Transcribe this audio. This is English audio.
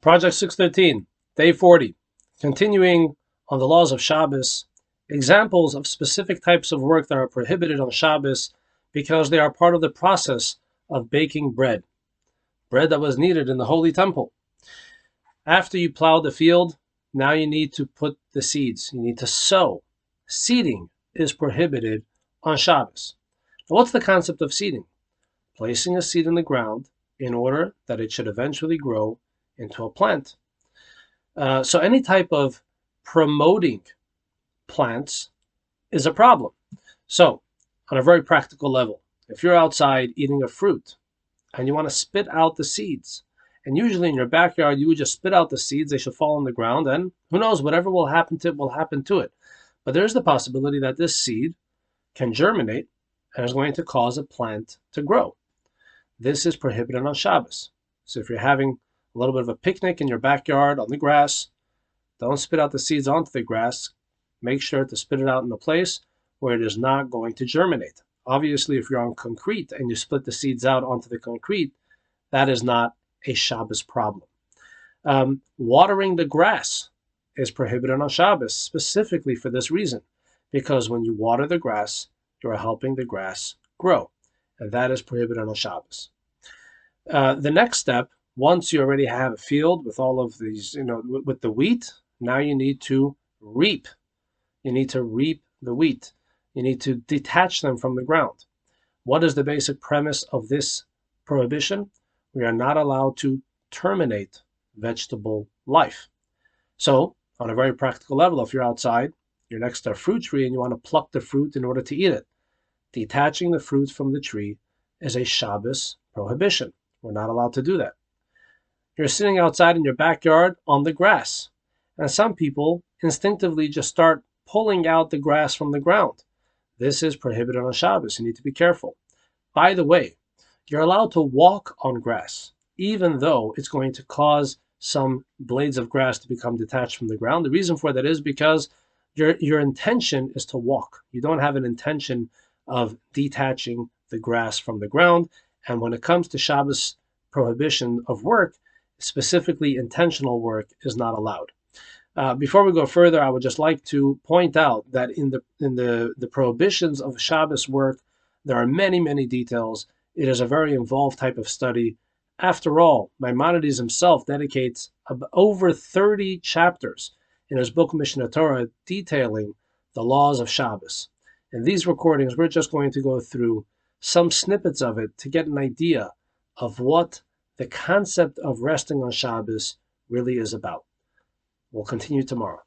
Project 613, Day 40. Continuing on the laws of Shabbos, examples of specific types of work that are prohibited on Shabbos because they are part of the process of baking bread that was needed in the Holy Temple. After you plow the field, now you need to put the seeds. You need to sow. Seeding is prohibited on Shabbos. Now, what's the concept of seeding? Placing a seed in the ground in order that it should eventually grow into a plant. So any type of promoting plants is a problem. So on a very practical level, if you're outside eating a fruit and you want to spit out the seeds, and usually in your backyard you would just spit out the seeds, they should fall on the ground, and who knows, whatever will happen to it will happen to it. But there's the possibility that this seed can germinate and is going to cause a plant to grow. This is prohibited on Shabbos. So if you're having a little bit of a picnic in your backyard on the grass, don't spit out the seeds onto the grass. Make sure to spit it out in a place where it is not going to germinate. Obviously, if you're on concrete and you split the seeds out onto the concrete, that is not a Shabbos problem. Watering the grass is prohibited on Shabbos specifically for this reason, because when you water the grass, you are helping the grass grow, and that is prohibited on Shabbos. The next step, once you already have a field with all of these, with the wheat, now you need to reap. You need to reap the wheat. You need to detach them from the ground. What is the basic premise of this prohibition? We are not allowed to terminate vegetable life. So, on a very practical level, if you're outside, you're next to a fruit tree and you want to pluck the fruit in order to eat it, detaching the fruit from the tree is a Shabbos prohibition. We're not allowed to do that. You're sitting outside in your backyard on the grass, and some people instinctively just start pulling out the grass from the ground. This is prohibited on Shabbos. You need to be careful. By the way, you're allowed to walk on grass, even though it's going to cause some blades of grass to become detached from the ground. The reason for that is because your intention is to walk. You don't have an intention of detaching the grass from the ground. And when it comes to Shabbos prohibition of work, specifically intentional work is not allowed. Before we go further, I would just like to point out that in the prohibitions of Shabbos work, there are many, many details. It is a very involved type of study. After all, Maimonides himself dedicates over 30 chapters in his book Mishneh Torah detailing the laws of Shabbos. In these recordings, we're just going to go through some snippets of it to get an idea of what the concept of resting on Shabbos really is about. We'll continue tomorrow.